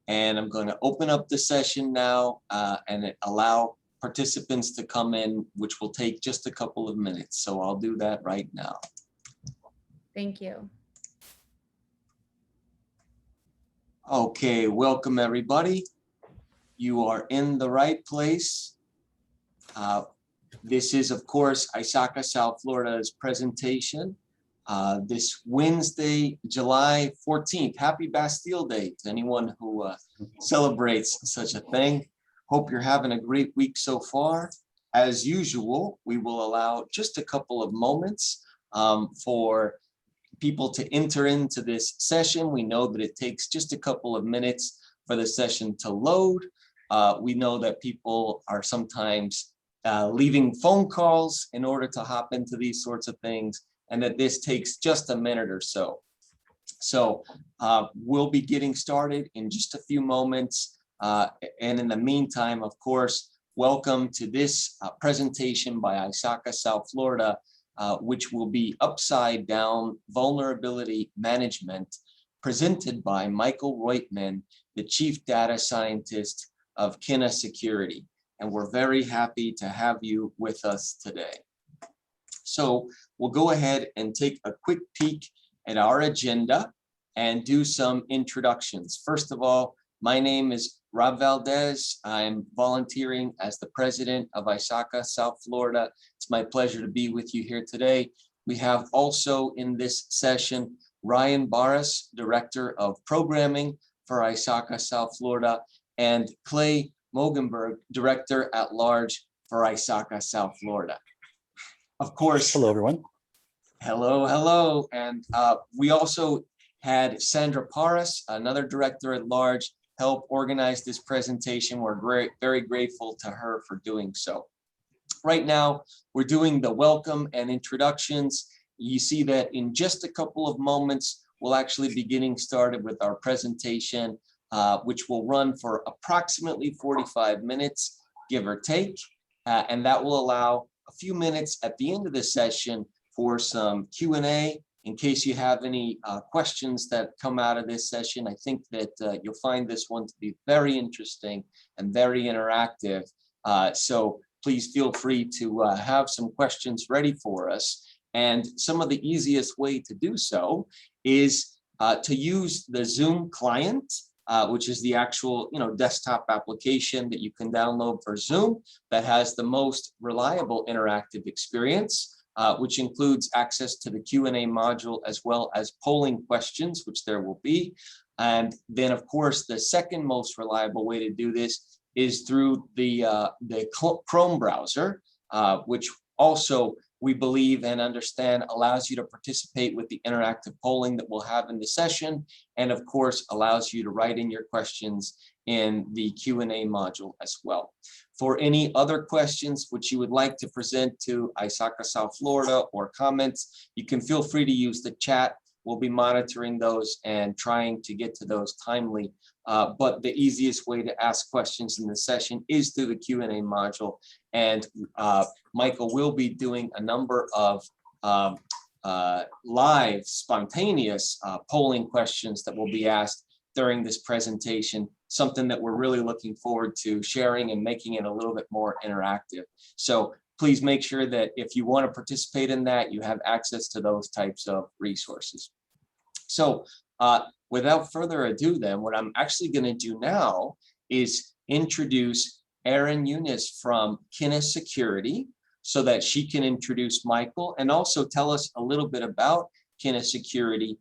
And I'm going to open up the session now and allow participants to come in, which will take just a couple of minutes. So I'll do that right now. Thank you. Okay, welcome everybody. You are in the right place. This is, of course, ISACASFL Florida's presentation. This Wednesday, July 14th. Happy Bastille Day to anyone who celebrates such a thing. Hope you're having a great week so far. As usual, we will allow just a couple of moments for people to enter into this session. We know that it takes just a couple of minutes for the session to load. We know that people are sometimes leaving phone calls in order to hop into these sorts of things, and that this takes just a minute or so. So we'll be getting started in just a few moments. And in the meantime, of course, welcome to this presentation by ISACASFL Florida, which will be Upside Down Vulnerability Management, presented by Michael Roytman, the Chief Data Scientist of Kenna Security. And we're very happy to have you with us today. So we'll go ahead and take a quick peek at our agenda and do some introductions. First of all, my name is Rob Valdez. I'm volunteering as the president of ISACASFL Florida. It's my pleasure to be with you here today. We have also in this session, Ryan Barras, Director of Programming for ISACASFL Florida, and Clay Mogenberg, Director at Large for ISACASFL Florida. Of course. Hello, everyone. Hello, hello. And we also had Sandra Paras, another Director at Large, help organize this presentation. We're very grateful to her for doing so. Right now, we're doing the welcome and introductions. You see that in just a couple of moments, we'll actually be getting started with our presentation, which will run for approximately 45 minutes, give or take. And that will allow a few minutes at the end of the session for some Q&A in case you have any questions that come out of this session. I think that you'll find this one to be very interesting and very interactive. So please feel free to have some questions ready for us. And some of the easiest way to do so is to use the Zoom client, which is the actual desktop application that you can download for Zoom that has the most reliable interactive experience, which includes access to the Q&A module as well as polling questions, which there will be. And then, of course, the second most reliable way to do this is through the Chrome browser, which also we believe and understand allows you to participate with the interactive polling that we'll have in the session, and of course allows you to write in your questions in the Q&A module as well. For any other questions which you would like to present to ISACASFL Florida or comments, you can feel free to use the chat. We'll be monitoring those and trying to get to those timely. But the easiest way to ask questions in the session is through the Q&A module. And Michael will be doing a number of live, spontaneous polling questions that will be asked during this presentation, something that we're really looking forward to sharing and making it a little bit more interactive. So please make sure that if you want to participate in that, you have access to those types of resources. So without further ado then, what I'm actually going to do now is introduce Erin Eunice from Kenna Security so that she can introduce Michael and also tell us a little bit about Kenna Security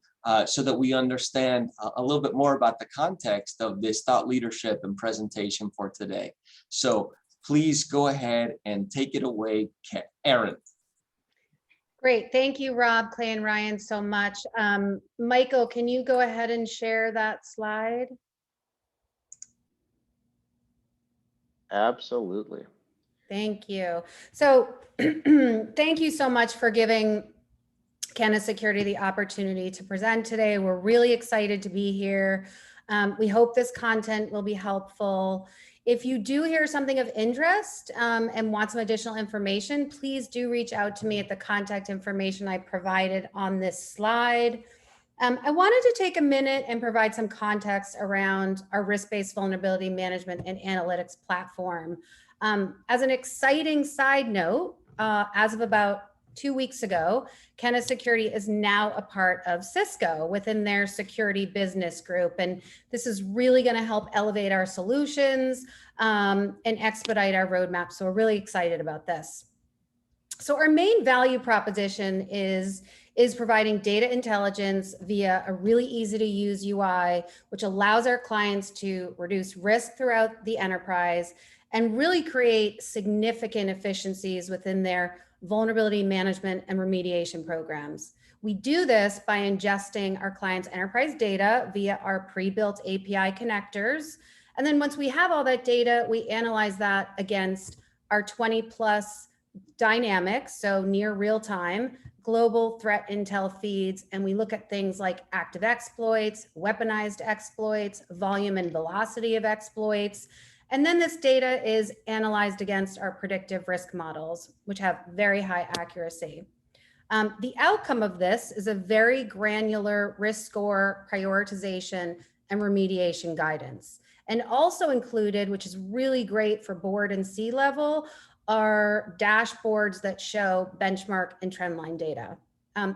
so that we understand a little bit more about the context of this thought leadership and presentation for today. So please go ahead and take it away, Erin. Great. Thank you, Rob, Clay, and Ryan so much. Michael, can you go ahead and share that slide? Absolutely. Thank you. So thank you so much for giving Kenna Security the opportunity to present today. We're really excited to be here. We hope this content will be helpful. If you do hear something of interest and want some additional information, please do reach out to me at the contact information I provided on this slide. I wanted to take a minute and provide some context around our risk-based vulnerability management and analytics platform. As an exciting side note, as of about 2 weeks ago, Kenna Security is now a part of Cisco within their security business group. And this is really going to help elevate our solutions and expedite our roadmap. So we're really excited about this. So our main value proposition is providing data intelligence via a really easy to use UI, which allows our clients to reduce risk throughout the enterprise and really create significant efficiencies within their vulnerability management and remediation programs. We do this by ingesting our clients' enterprise data via our pre-built API connectors. And then once we have all that data, we analyze that against our 20+ dynamics, so near real time, global threat intel feeds, and we look at things like active exploits, weaponized exploits, volume and velocity of exploits. And then this data is analyzed against our predictive risk models, which have very high accuracy. The outcome of this is a very granular risk score prioritization and remediation guidance. And also included, which is really great for board and C-level, are dashboards that show benchmark and trendline data.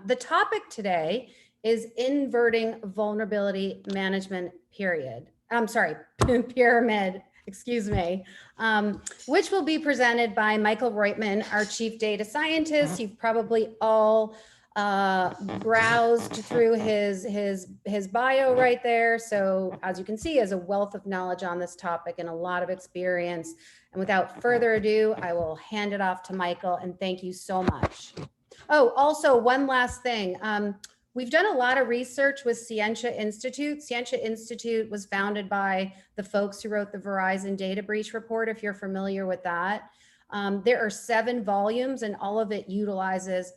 The topic today is inverting vulnerability management pyramid, excuse me, which will be presented by Michael Roytman, our chief data scientist. You've probably all browsed through his bio right there. So as you can see, he has a wealth of knowledge on this topic and a lot of experience. And without further ado, I will hand it off to Michael, and thank you so much. Oh, also one last thing. We've done a lot of research with Scientia Institute. Scientia Institute was founded by the folks who wrote the Verizon data breach report, if you're familiar with that. There are 7 volumes, and all of it utilizes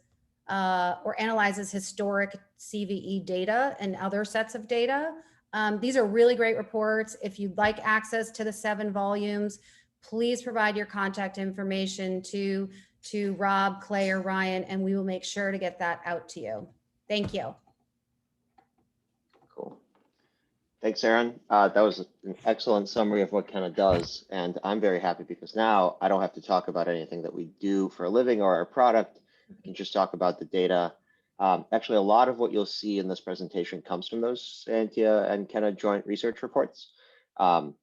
or analyzes historic CVE data and other sets of data. These are really great reports. If you'd like access to the 7 volumes, please provide your contact information to Rob, Clay, or Ryan, and we will make sure to get that out to you. Thank you. Cool. Thanks, Erin. That was an excellent summary of what Kenna does. And I'm very happy because now I don't have to talk about anything that we do for a living or our product. I can just talk about the data. Actually, a lot of what you'll see in this presentation comes from those Scientia and Kenna joint research reports. So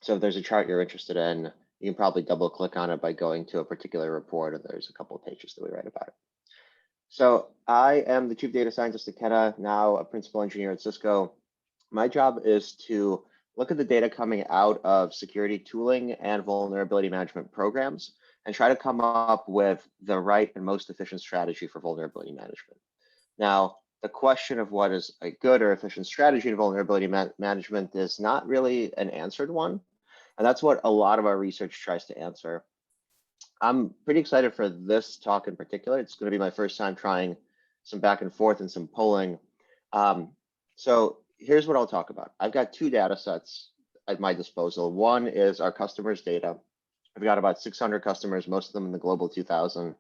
if there's a chart you're interested in, you can probably double click on it by going to a particular report, and there's a couple of pages that we write about it. So I am the chief data scientist at Kenna, now a principal engineer at Cisco. My job is to look at the data coming out of security tooling and vulnerability management programs and try to come up with the right and most efficient strategy for vulnerability management. Now, the question of what is a good or efficient strategy in vulnerability management is not really an answered one. And that's what a lot of our research tries to answer. I'm pretty excited for this talk in particular. It's going to be my first time trying some back and forth and some polling. So here's what I'll talk about. I've got 2 data sets at my disposal. One is our customers' data. I've got about 600 customers, most of them in the global 2000.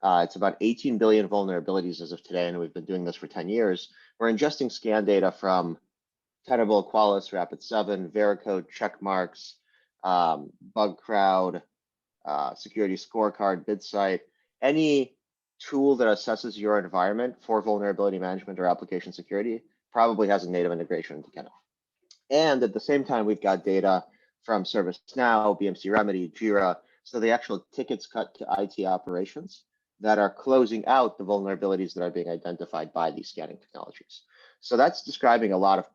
It's about 18 billion vulnerabilities as of today, and we've been doing this for 10 years. We're ingesting scan data from Tenable, Qualys, Rapid7, Veracode, Checkmarks, BugCrowd, Security Scorecard, Bsides, any tool that assesses your environment for vulnerability management or application security probably has a native integration into Kenna. And at the same time, we've got data from ServiceNow, BMC Remedy, Jira, so the actual tickets cut to IT operations that are closing out the vulnerabilities that are being identified by these scanning technologies. So that's describing a lot of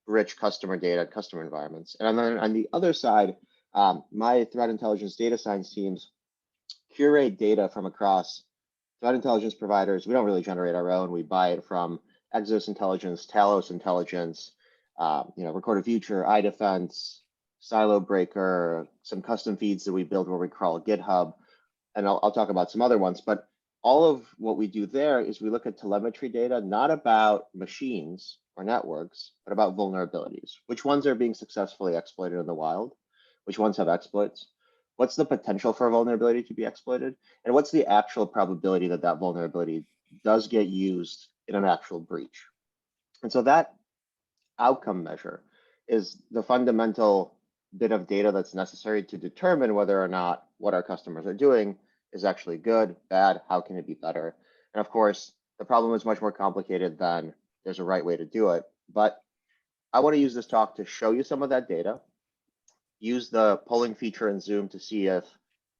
rich customer data, customer environments. And then on the other side, my threat intelligence data science teams curate data from across threat intelligence providers. We don't really generate our own. We buy it from Exos Intelligence, Talos Intelligence, Recorded Future, iDefense, Silo Breaker, some custom feeds that we build where we crawl GitHub, and I'll talk about some other ones. But all of what we do there is we look at telemetry data, not about machines or networks, but about vulnerabilities. Which ones are being successfully exploited in the wild? Which ones have exploits? What's the potential for a vulnerability to be exploited? And what's the actual probability that that vulnerability does get used in an actual breach? And so that outcome measure is the fundamental bit of data that's necessary to determine whether or not what our customers are doing is actually good, bad, how can it be better? And of course, the problem is much more complicated than there's a right way to do it. But I want to use this talk to show you some of that data, use the polling feature in Zoom to see if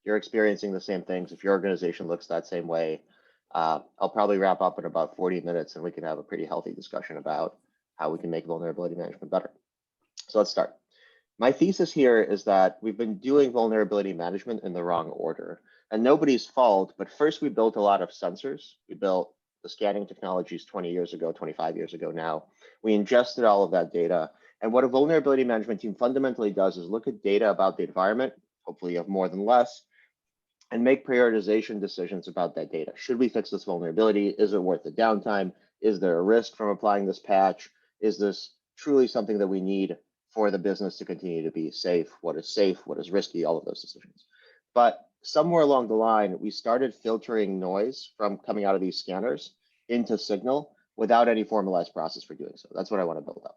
you're experiencing the same things, if your organization looks that same way. I'll probably wrap up in about 40 minutes and we can have a pretty healthy discussion about how we can make vulnerability management better. So let's start. My thesis here is that we've been doing vulnerability management in the wrong order, and nobody's fault, but first we built a lot of sensors. We built the scanning technologies 20 years ago, 25 years ago now. We ingested all of that data. And what a vulnerability management team fundamentally does is look at data about the environment, hopefully you have more than less, and make prioritization decisions about that data. Should we fix this vulnerability? Is it worth the downtime? Is there a risk from applying this patch? Is this truly something that we need for the business to continue to be safe? What is risky, all of those decisions. But somewhere along the line, we started filtering noise from coming out of these scanners into signal without any formalized process for doing so. That's what I want to build up.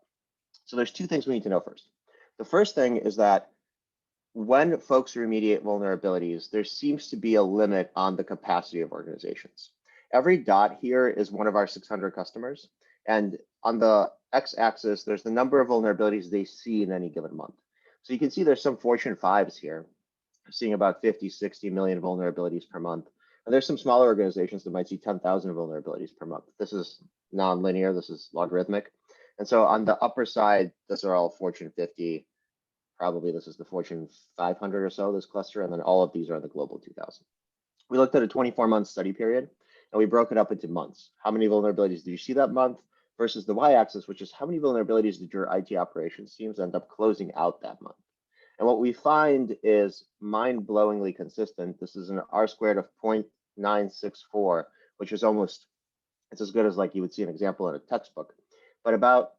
So there's two things we need to know first. The first thing is that when folks remediate vulnerabilities, there seems to be a limit on the capacity of organizations. Every dot here is one of our 600 customers. And on the x-axis, there's the number of vulnerabilities they see in any given month. So you can see there's some Fortune 5s here, seeing about 50, 60 million vulnerabilities per month. And there's some smaller organizations that might see 10,000 vulnerabilities per month. This is non-linear, this is logarithmic. And so on the upper side, those are all Fortune 50. Probably this is the Fortune 500 or so, this cluster, and then all of these are the Global 2000. We looked at a 24-month study period, and we broke it up into months. How many vulnerabilities did you see that month versus the y-axis, which is how many vulnerabilities did your IT operations teams end up closing out that month? And what we find is mind-blowingly consistent. This is an R-squared of 0.964, which is almost, it's as good as like you would see an example in a textbook, but about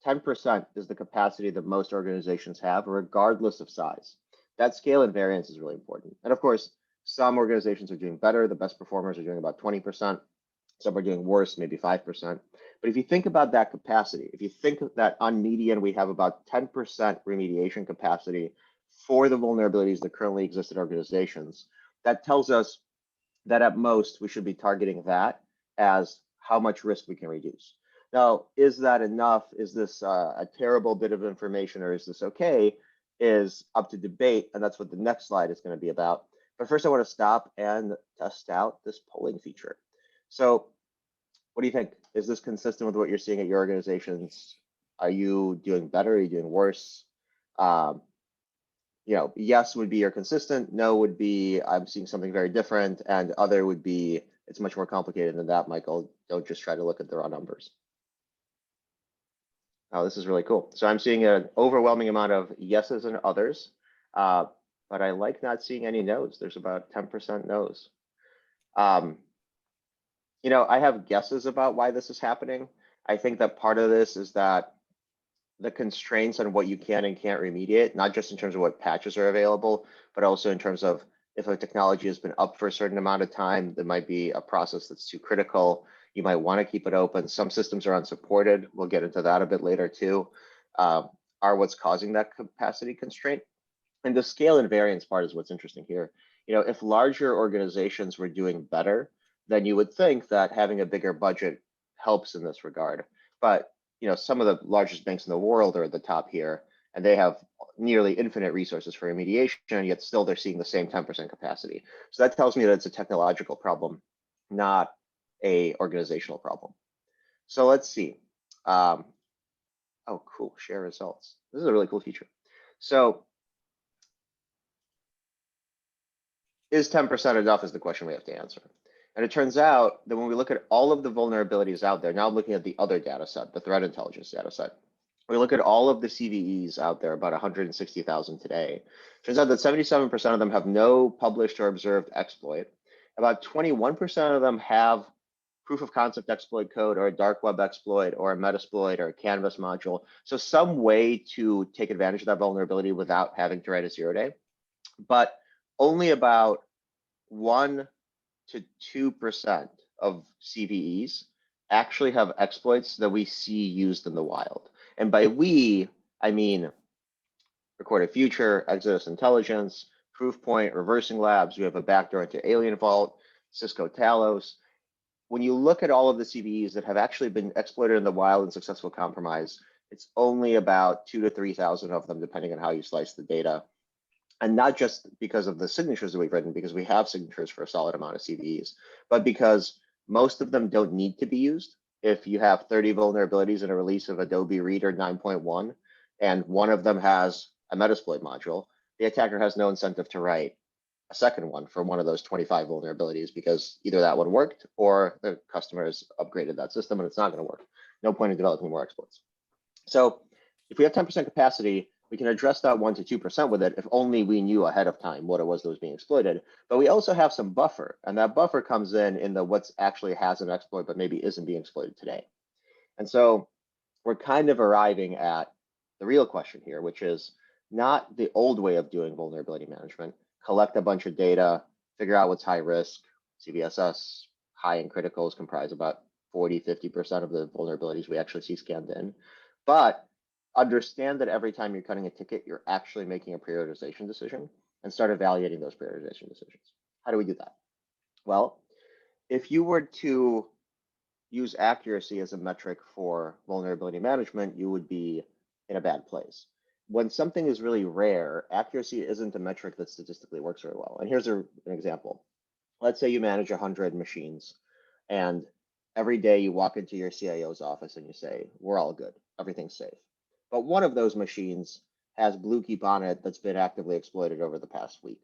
10% is the capacity that most organizations have, regardless of size. That scale and variance is really important. And of course, some organizations are doing better. The best performers are doing about 20%. Some are doing worse, maybe 5%. But if you think about that capacity, if you think that on median, we have about 10% remediation capacity for the vulnerabilities that currently exist in organizations, that tells us that at most we should be targeting that as how much risk we can reduce. Now, is that enough? Is this a terrible bit of information, or is this okay? Is up to debate, and that's what the next slide is going to be about. But first, I want to stop and test out this polling feature. So what do you think? Is this consistent with what you're seeing at your organizations? Are you doing better? Are you doing worse? Yes would be you're consistent. No would be I'm seeing something very different. And other would be it's much more complicated than that, Michael. Don't just try to look at the raw numbers. Oh, this is really cool. So I'm seeing an overwhelming amount of yeses and others, but I like not seeing any no's. There's about 10% no's. I have guesses about why this is happening. I think that part of this is that the constraints on what you can and can't remediate, not just in terms of what patches are available, but also in terms of if a technology has been up for a certain amount of time, there might be a process that's too critical. You might want to keep it open. Some systems are unsupported. We'll get into that a bit later too, are what's causing that capacity constraint. And the scale and variance part is what's interesting here. If larger organizations were doing better, then you would think that having a bigger budget helps in this regard. But some of the largest banks in the world are at the top here, and they have nearly infinite resources for remediation, and yet still they're seeing the same 10% capacity. So that tells me that it's a technological problem, not a organizational problem. So let's see. Oh, cool, share results. This is a really cool feature. So is 10% enough is the question we have to answer. And it turns out that when we look at all of the vulnerabilities out there, now I'm looking at the other data set, the threat intelligence data set. We look at all of the CVEs out there, about 160,000 today. Turns out that 77% of them have no published or observed exploit. About 21% of them have proof of concept exploit code or a dark web exploit or a Metasploit or a Canvas module. So some way to take advantage of that vulnerability without having to write a 0-day. But only about 1 to 2% of CVEs actually have exploits that we see used in the wild. And by we, I mean Recorded Future, Exodus Intelligence, Proofpoint, Reversing Labs. We have a backdoor into Alien Vault, Cisco Talos. When you look at all of the CVEs that have actually been exploited in the wild and successful compromise, it's only about 2,000 to 3,000 of them, depending on how you slice the data. And not just because of the signatures that we've written, because we have signatures for a solid amount of CVEs, but because most of them don't need to be used. If you have 30 vulnerabilities in a release of Adobe Reader 9.1, and one of them has a Metasploit module, the attacker has no incentive to write a second one for one of those 25 vulnerabilities, because either that one worked or the customer has upgraded that system and it's not going to work. No point in developing more exploits. So if we have 10% capacity, we can address that 1 to 2% with it if only we knew ahead of time what it was that was being exploited. But we also have some buffer, and that buffer comes in the what's actually has an exploit but maybe isn't being exploited today. And so we're kind of arriving at the real question here, which is not the old way of doing vulnerability management: collect a bunch of data, figure out what's high risk. CVSS, high and criticals comprise about 40–50% of the vulnerabilities we actually see scanned in. But understand that every time you're cutting a ticket, you're actually making a prioritization decision, and start evaluating those prioritization decisions. How do we do that? Well, if you were to use accuracy as a metric for vulnerability management, you would be in a bad place. When something is really rare, accuracy isn't a metric that statistically works very well. And here's an example. Let's say you manage 100 machines, and every day you walk into your CIO's office and you say, we're all good, everything's safe. But one of those machines has Bluekeep on it that's been actively exploited over the past week.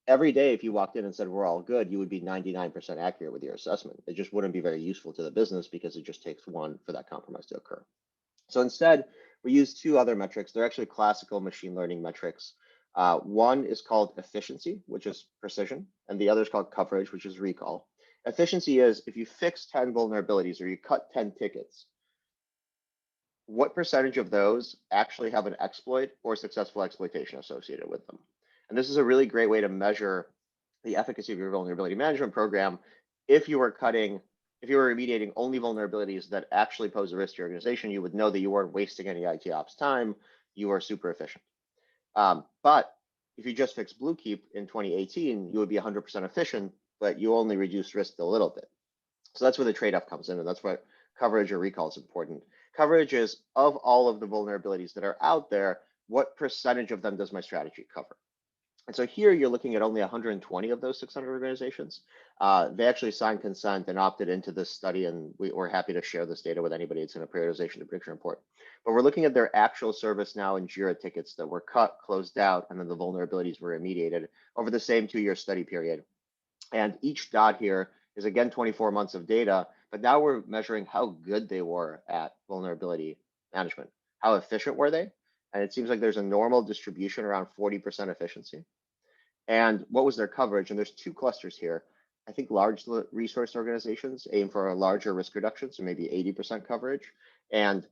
Every day, if you walked in and said, we're all good, you would be 99% accurate with your assessment. It just wouldn't be very useful to the business, because it just takes one for that compromise to occur. So instead, we use two other metrics. They're actually classical machine learning metrics. One is called efficiency, which is precision, and the other is called coverage, which is recall. Efficiency is if you fix 10 vulnerabilities or you cut 10 tickets, what percentage of those actually have an exploit or successful exploitation associated with them? And this is a really great way to measure the efficacy of your vulnerability management program. If you were remediating only vulnerabilities that actually pose a risk to your organization, you would know that you weren't wasting any IT ops time. You are super efficient. But if you just fixed Bluekeep in 2018, you would be 100% efficient, but you only reduce risk a little bit. So that's where the trade-off comes in, and that's why coverage or recall is important. Coverage is, of all of the vulnerabilities that are out there, what percentage of them does my strategy cover? And so here you're looking at only 120 of those 600 organizations. They actually signed consent and opted into this study, and we're happy to share this data with anybody. It's in a prioritization and prediction report. But we're looking at their actual ServiceNow and Jira tickets that were cut, closed out, and then the vulnerabilities were remediated over the same 2-year study period. And each dot here is, again, 24 months of data, but now we're measuring how good they were at vulnerability management. How efficient were they? And it seems like there's a normal distribution around 40% efficiency. And what was their coverage? And there's two clusters here. I think large resource organizations aim for a larger risk reduction, so maybe 80% coverage. And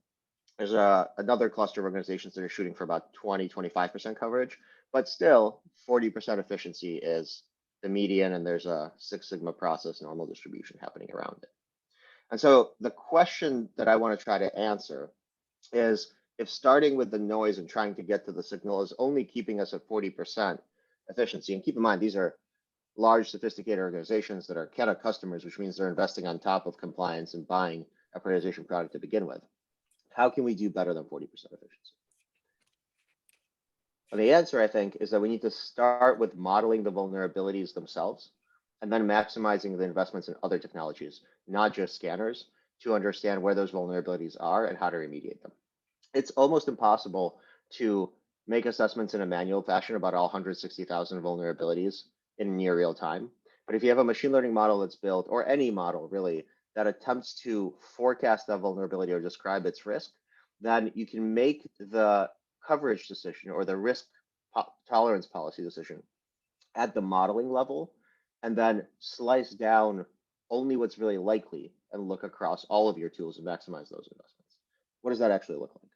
there's another cluster of organizations that are shooting for about 20–25% coverage, but still 40% efficiency is the median, and there's a Six Sigma process normal distribution happening around it. And so the question that I want to try to answer is, if starting with the noise and trying to get to the signal is only keeping us at 40% efficiency, and keep in mind, these are large, sophisticated organizations that are Kenna customers, which means they're investing on top of compliance and buying a prioritization product to begin with. How can we do better than 40% efficiency? And the answer, I think, is that we need to start with modeling the vulnerabilities themselves, and then maximizing the investments in other technologies, not just scanners, to understand where those vulnerabilities are and how to remediate them. It's almost impossible to make assessments in a manual fashion about all 160,000 vulnerabilities in near real time. But if you have a machine learning model that's built, or any model really, that attempts to forecast that vulnerability or describe its risk, then you can make the coverage decision or the risk tolerance policy decision at the modeling level, and then slice down only what's really likely and look across all of your tools and maximize those investments. What does that actually look like?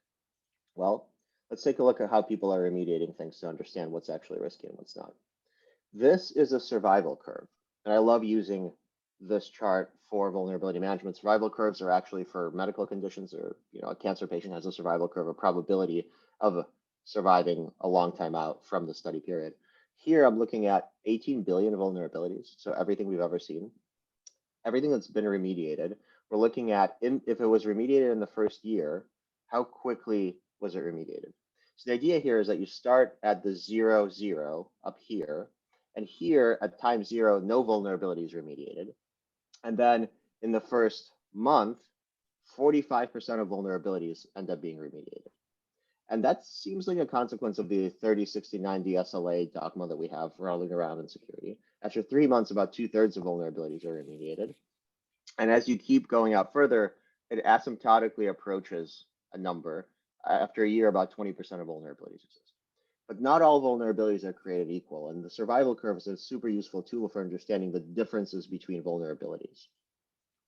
Well, let's take a look at how people are remediating things to understand what's actually risky and what's not. This is a survival curve, and I love using this chart for vulnerability management. Survival curves are actually for medical conditions, or a cancer patient has a survival curve, a probability of surviving a long time out from the study period. Here I'm looking at 18 billion vulnerabilities, so everything we've ever seen, everything that's been remediated. We're looking at if it was remediated in the first year, how quickly was it remediated? So the idea here is that you start at the 0, 0 up here, and here at time 0, no vulnerability is remediated. And then in the first month, 45% of vulnerabilities end up being remediated. And that seems like a consequence of the 30/60/90 SLA dogma that we have rolling around in security. After 3 months, about 2/3 of vulnerabilities are remediated. And as you keep going out further, it asymptotically approaches a number. After a year, about 20% of vulnerabilities exist. But not all vulnerabilities are created equal. And the survival curve is a super useful tool for understanding the differences between vulnerabilities.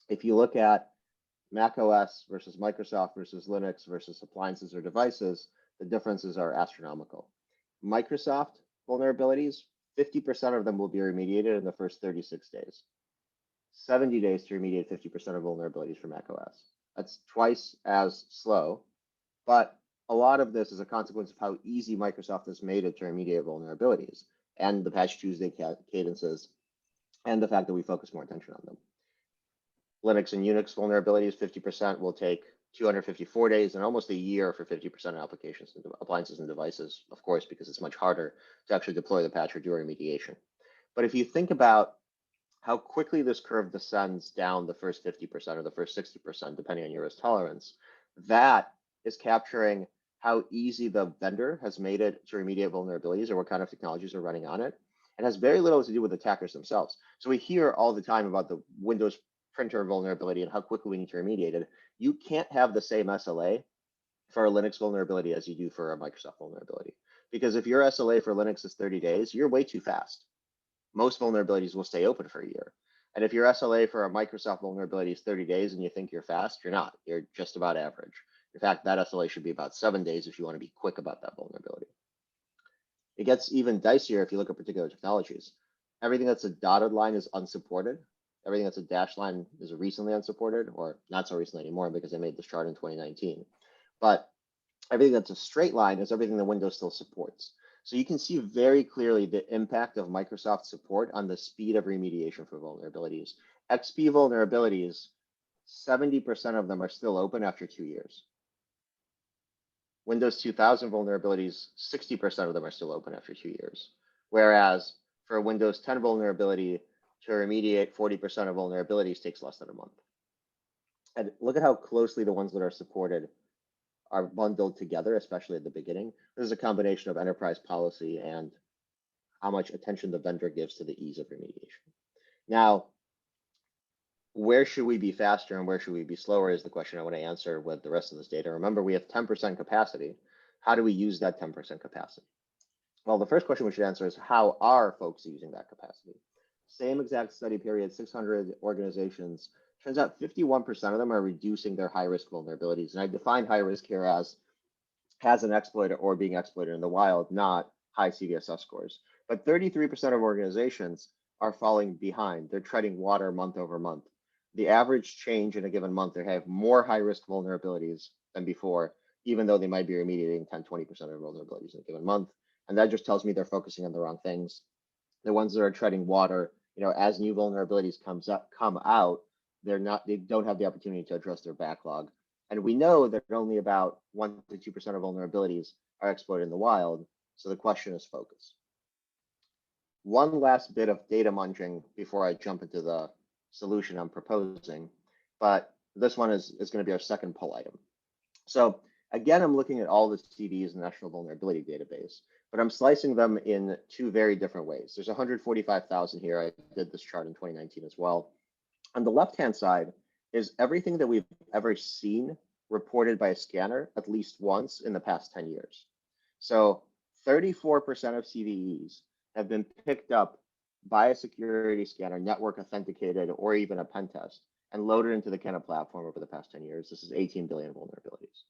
If you look at Mac OS versus Microsoft versus Linux versus appliances or devices, the differences are astronomical. Microsoft vulnerabilities, 50% of them will be remediated in the first 36 days. 70 days to remediate 50% of vulnerabilities for Mac OS. That's twice as slow, but a lot of this is a consequence of how easy Microsoft has made it to remediate vulnerabilities, and the Patch Tuesday cadences, and the fact that we focus more attention on them. Linux and Unix vulnerabilities, 50% will take 254 days and almost a year for 50% of applications and appliances and devices, of course, because it's much harder to actually deploy the patch or do remediation. But if you think about how quickly this curve descends down the first 50% or the first 60%, depending on your risk tolerance, that is capturing how easy the vendor has made it to remediate vulnerabilities or what kind of technologies are running on it. It has very little to do with attackers themselves. So we hear all the time about the Windows printer vulnerability and how quickly we need to remediate it. You can't have the same SLA for a Linux vulnerability as you do for a Microsoft vulnerability. Because if your SLA for Linux is 30 days, you're way too fast. Most vulnerabilities will stay open for a year. And if your SLA for a Microsoft vulnerability is 30 days and you think you're fast, you're not. You're just about average. In fact, that SLA should be about 7 days if you want to be quick about that vulnerability. It gets even dicier if you look at particular technologies. Everything that's a dotted line is unsupported. Everything that's a dashed line is recently unsupported, or not so recently anymore because I made this chart in 2019. But everything that's a straight line is everything that Windows still supports. So you can see very clearly the impact of Microsoft support on the speed of remediation for vulnerabilities. XP vulnerabilities, 70% of them are still open after 2 years. Windows 2000 vulnerabilities, 60% of them are still open after 2 years. Whereas for a Windows 10 vulnerability, to remediate 40% of vulnerabilities takes less than a month. And look at how closely the ones that are supported are bundled together, especially at the beginning. This is a combination of enterprise policy and how much attention the vendor gives to the ease of remediation. Now, where should we be faster and where should we be slower is the question I want to answer with the rest of this data. Remember, we have 10% capacity. How do we use that 10% capacity? Well, the first question we should answer is how are folks using that capacity? Same exact study period, 600 organizations. Turns out 51% of them are reducing their high-risk vulnerabilities. And I define high-risk here as an exploit or being exploited in the wild, not high CVSS scores. But 33% of organizations are falling behind. They're treading water month over month. The average change in a given month, they have more high-risk vulnerabilities than before, even though they might be remediating 10, 20% of vulnerabilities in a given month. And that just tells me they're focusing on the wrong things. The ones that are treading water, as new vulnerabilities come out, they don't have the opportunity to address their backlog. And we know that only about 1 to 2% of vulnerabilities are exploited in the wild. So the question is focus. One last bit of data munging before I jump into the solution I'm proposing, but this one is going to be our second poll item. So again, I'm looking at all the CVEs in the National Vulnerability Database, but I'm slicing them in 2 very different ways. There's 145,000 here. I did this chart in 2019 as well. On the left-hand side is everything that we've ever seen reported by a scanner at least once in the past 10 years. So 34% of CVEs have been picked up by a security scanner, network authenticated, or even a pen test, and loaded into the Kenna platform over the past 10 years. This is 18 billion vulnerabilities.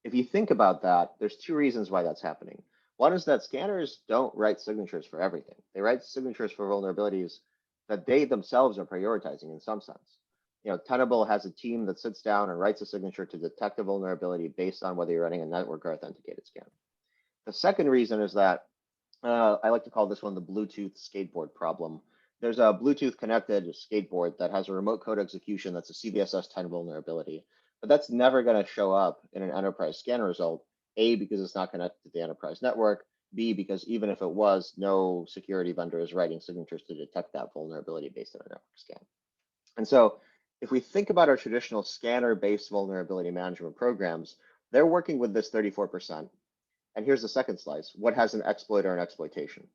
If you think about that, there's 2 reasons why that's happening. One is that scanners don't write signatures for everything. They write signatures for vulnerabilities that they themselves are prioritizing in some sense. You know, Tenable has a team that sits down and writes a signature to detect a vulnerability based on whether you're running a network or authenticated scan. The second reason is that I like to call this one the Bluetooth skateboard problem. There's a Bluetooth connected skateboard that has a remote code execution that's a CVSS 10 vulnerability, but that's never going to show up in an enterprise scan result, A, because it's not connected to the enterprise network, B, because even if it was, no security vendor is writing signatures to detect that vulnerability based on a network scan. And so if we think about our traditional scanner-based vulnerability management programs, they're working with this 34%. And here's the second slice. What has an exploit or an exploitation?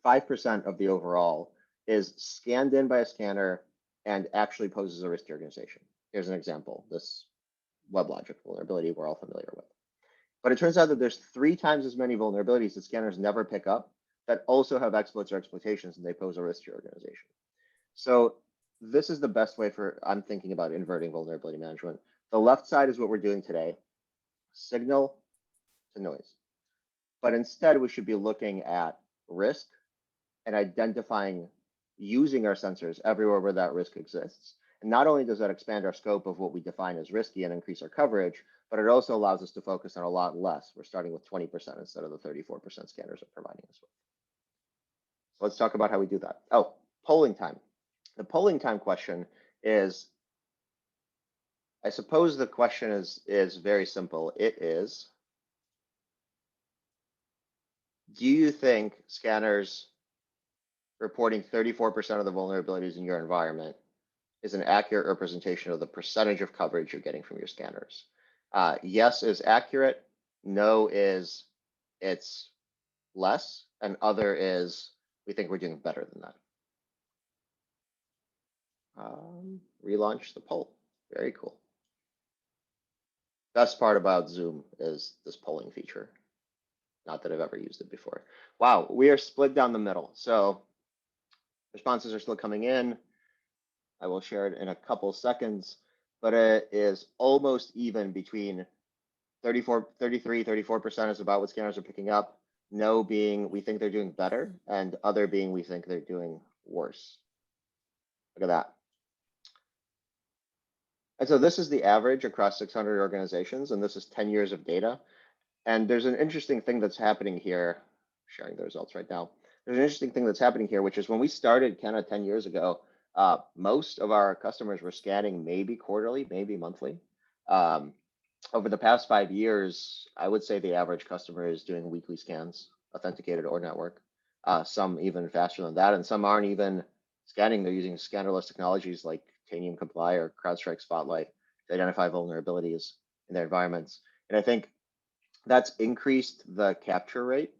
5% of the overall is scanned in by a scanner and actually poses a risk to your organization. Here's an example, this WebLogic vulnerability we're all familiar with. But it turns out that there's 3 times as many vulnerabilities that scanners never pick up that also have exploits or exploitations, and they pose a risk to your organization. So this is the best way I'm thinking about inverting vulnerability management. The left side is what we're doing today, signal to noise. But instead, we should be looking at risk and identifying, using our sensors everywhere where that risk exists. And not only does that expand our scope of what we define as risky and increase our coverage, but it also allows us to focus on a lot less. We're starting with 20% instead of the 34% scanners are providing us with. So let's talk about how we do that. Oh, polling time. The polling time question is, I suppose the question is very simple. It is, do you think scanners reporting 34% of the vulnerabilities in your environment is an accurate representation of the percentage of coverage you're getting from your scanners? Yes is accurate, no is it's less, and other is we think we're doing better than that. Relaunch the poll. Very cool. Best part about Zoom is this polling feature. Not that I've ever used it before. Wow, we are split down the middle. So responses are still coming in. I will share it in a couple seconds, but it is almost even between 34% is about what scanners are picking up. No being we think they're doing better, and other being we think they're doing worse. Look at that. And so this is the average across 600 organizations, and this is 10 years of data. And there's an interesting thing that's happening here, sharing the results right now. There's an interesting thing that's happening here, which is when we started Kenna 10 years ago, most of our customers were scanning maybe quarterly, maybe monthly. Over the past 5 years, I would say the average customer is doing weekly scans, authenticated or network. Some even faster than that, and some aren't even scanning. They're using scannerless technologies like Tanium Comply or CrowdStrike Spotlight to identify vulnerabilities in their environments. And I think that's increased the capture rate.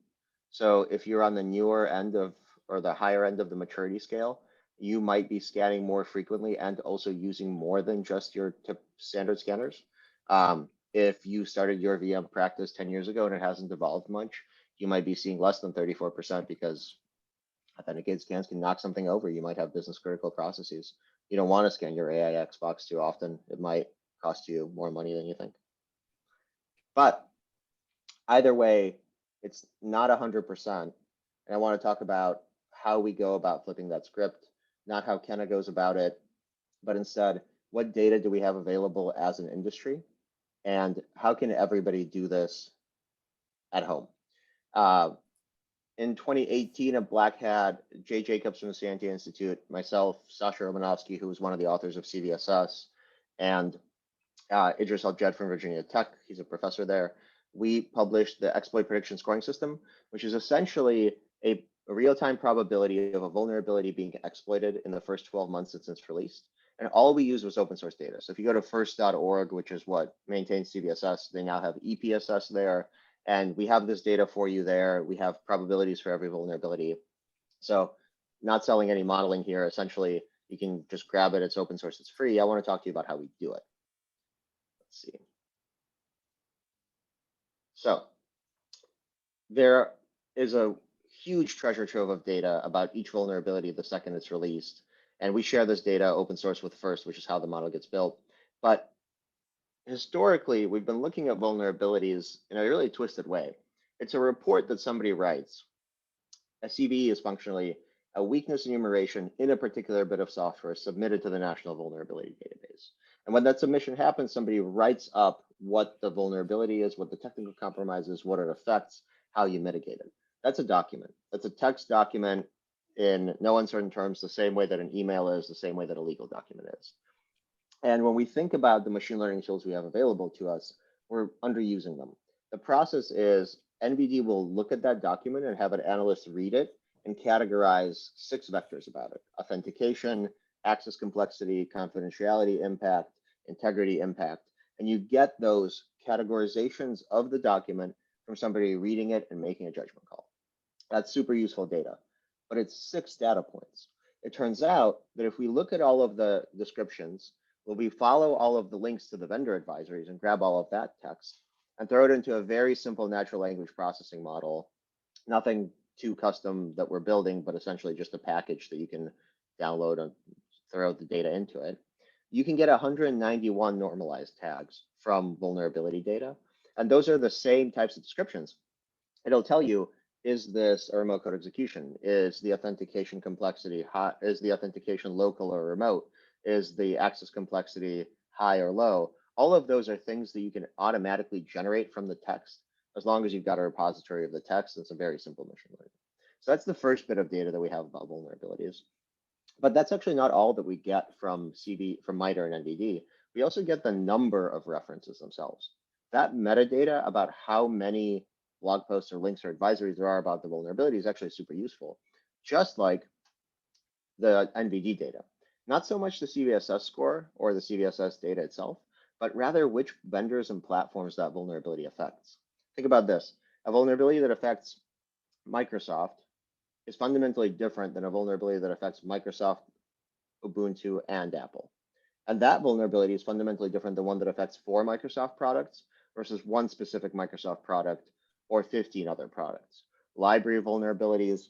So if you're on the newer end of, or the higher end of the maturity scale, you might be scanning more frequently and also using more than just your standard scanners. If you started your VM practice 10 years ago and it hasn't evolved much, you might be seeing less than 34% because authenticated scans can knock something over. You might have business critical processes. You don't want to scan your AIX box too often. It might cost you more money than you think. But either way, it's not 100%. And I want to talk about how we go about flipping that script, not how Kenna goes about it, but instead, what data do we have available as an industry? And how can everybody do this at home? In 2018 at BlackHat, Jay Jacobs from the Sanity Institute, myself, Sasha Romanovsky, who was one of the authors of CVSS, and Idris Al-Jed from Virginia Tech, he's a professor there, we published the exploit prediction scoring system, which is essentially a real-time probability of a vulnerability being exploited in the first 12 months since it's released. And all we used was open source data. So if you go to first.org, which is what maintains CVSS, they now have EPSS there. And we have this data for you there. We have probabilities for every vulnerability. So not selling any modeling here. Essentially, you can just grab it. It's open source. It's free. I want to talk to you about how we do it. Let's see. So there is a huge treasure trove of data about each vulnerability the second it's released. And we share this data open source with First, which is how the model gets built. But historically, we've been looking at vulnerabilities in a really twisted way. It's a report that somebody writes. A CVE is functionally a weakness enumeration in a particular bit of software submitted to the National Vulnerability Database. And when that submission happens, somebody writes up what the vulnerability is, what the technical compromise is, what it affects, how you mitigate it. That's a document. That's a text document in no uncertain terms, the same way that an email is, the same way that a legal document is. And when we think about the machine learning tools we have available to us, we're underusing them. The process is NVD will look at that document and have an analyst read it and categorize 6 vectors about it: authentication, access complexity, confidentiality impact, integrity impact. And you get those categorizations of the document from somebody reading it and making a judgment call. That's super useful data, but it's 6 data points. It turns out that if we look at all of the descriptions, we follow all of the links to the vendor advisories and grab all of that text and throw it into a very simple natural language processing model, nothing too custom that we're building, but essentially just a package that you can download and throw the data into it. You can get 191 normalized tags from vulnerability data. And those are the same types of descriptions. It'll tell you, is this a remote code execution? Is the authentication complexity high? Is the authentication local or remote? Is the access complexity high or low? All of those are things that you can automatically generate from the text, as long as you've got a repository of the text. It's a very simple machine learning. So that's the first bit of data that we have about vulnerabilities. But that's actually not all that we get from MITRE and NVD. We also get the number of references themselves. That metadata about how many blog posts or links or advisories there are about the vulnerability is actually super useful, just like the NVD data. Not so much the CVSS score or the CVSS data itself, but rather which vendors and platforms that vulnerability affects. Think about this. A vulnerability that affects Microsoft is fundamentally different than a vulnerability that affects Microsoft, Ubuntu, and Apple. And that vulnerability is fundamentally different than one that affects 4 Microsoft products versus one specific Microsoft product or 15 other products. Library vulnerabilities,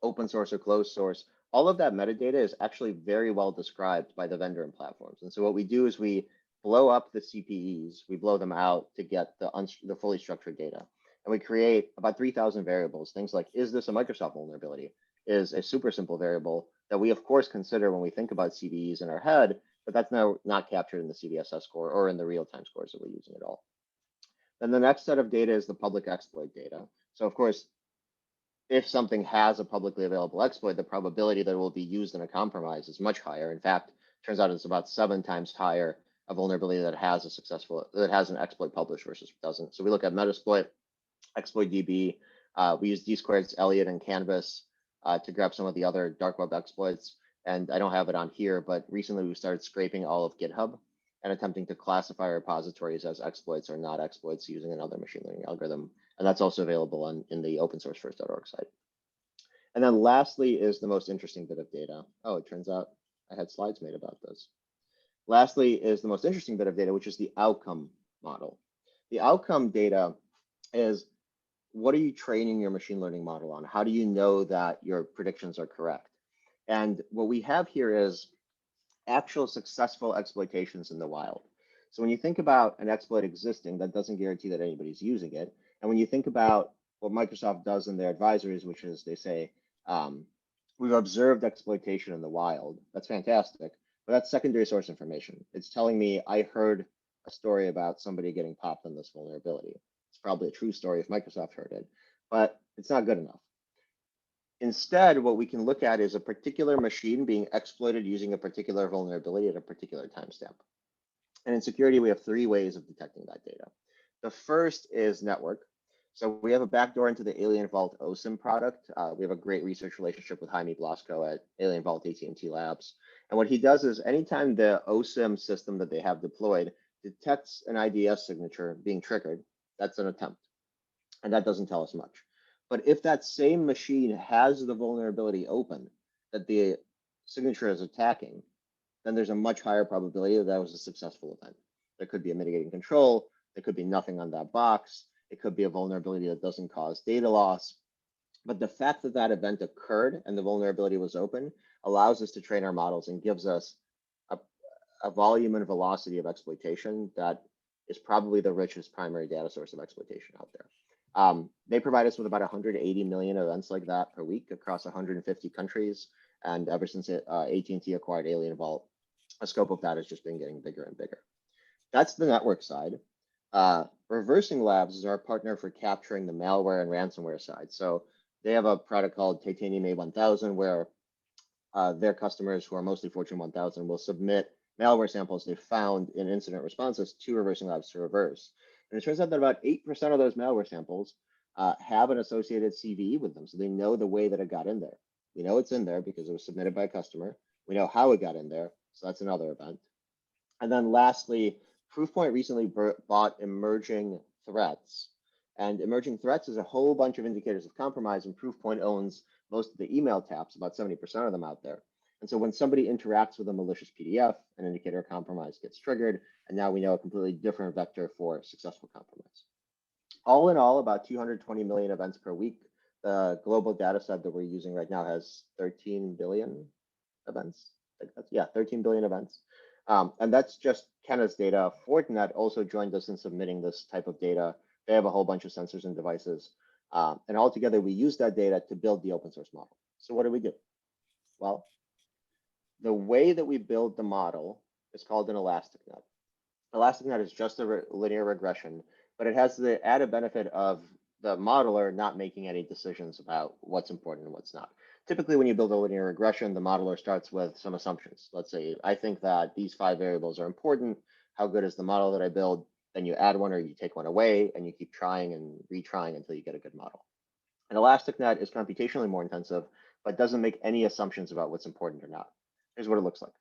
open source or closed source, all of that metadata is actually very well described by the vendor and platforms. And so what we do is we blow up the CPEs, we blow them out to get the fully structured data. And we create about 3,000 variables. Things like, is this a Microsoft vulnerability? Is a super simple variable that we, of course, consider when we think about CVEs in our head, but that's now not captured in the CVSS score or in the real-time scores that we're using at all. Then the next set of data is the public exploit data. So, of course, if something has a publicly available exploit, the probability that it will be used in a compromise is much higher. In fact, it turns out it's about 7 times higher a vulnerability that has an exploit published versus doesn't. So we look at Metasploit, ExploitDB. We use D-Squared's Elliot and Canvas to grab some of the other dark web exploits. And I don't have it on here, but recently we started scraping all of GitHub and attempting to classify repositories as exploits or not exploits using another machine learning algorithm. And that's also available in the opensourcefirst.org site. And then lastly is the most interesting bit of data. Oh, it turns out I had slides made about this. Lastly is the most interesting bit of data, which is the outcome model. The outcome data is, what are you training your machine learning model on? How do you know that your predictions are correct? And what we have here is actual successful exploitations in the wild. So when you think about an exploit existing, that doesn't guarantee that anybody's using it. And when you think about what Microsoft does in their advisories, which is they say, we've observed exploitation in the wild, that's fantastic, but that's secondary source information. It's telling me I heard a story about somebody getting popped on this vulnerability. It's probably a true story if Microsoft heard it, but it's not good enough. Instead, what we can look at is a particular machine being exploited using a particular vulnerability at a particular timestamp. And in security, we have 3 ways of detecting that data. The first is network. So we have a backdoor into the Alien Vault OSIM product. We have a great research relationship with Jaime Blasco at Alien Vault AT&T Labs. And what he does is anytime the OSIM system that they have deployed detects an IDS signature being triggered, that's an attempt. And that doesn't tell us much. But if that same machine has the vulnerability open that the signature is attacking, then there's a much higher probability that that was a successful event. There could be a mitigating control. There could be nothing on that box. It could be a vulnerability that doesn't cause data loss. But the fact that that event occurred and the vulnerability was open allows us to train our models and gives us a volume and velocity of exploitation that is probably the richest primary data source of exploitation out there. They provide us with about 180 million events like that per week across 150 countries. And ever since AT&T acquired Alien Vault, the scope of that has just been getting bigger and bigger. That's the network side. Reversing Labs is our partner for capturing the malware and ransomware side. So they have a product called Titanium A1000 where their customers, who are mostly Fortune 1000, will submit malware samples they found in incident responses to Reversing Labs to reverse. And it turns out that about 8% of those malware samples have an associated CVE with them. So they know the way that it got in there. We know it's in there because it was submitted by a customer. We know how it got in there. So that's another event. And then lastly, Proofpoint recently bought Emerging Threats. And Emerging Threats is a whole bunch of indicators of compromise, and Proofpoint owns most of the email taps, about 70% of them out there. And so when somebody interacts with a malicious PDF, an indicator of compromise gets triggered, and now we know a completely different vector for successful compromise. All in all, about 220 million events per week. The global data set that we're using right now has 13 billion events. Yeah, 13 billion events. And that's just Kenna's data. Fortinet also joined us in submitting this type of data. They have a whole bunch of sensors and devices. And altogether, we use that data to build the open source model. So what do? Well, the way that we build the model is called an elastic net. Elastic net is just a linear regression, but it has the added benefit of the modeler not making any decisions about what's important and what's not. Typically, when you build a linear regression, the modeler starts with some assumptions. Let's say, I think that these 5 variables are important. How good is the model that I build? Then you add one or you take one away, and you keep trying and retrying until you get a good model. An elastic net is computationally more intensive, but doesn't make any assumptions about what's important or not. Here's what it looks like.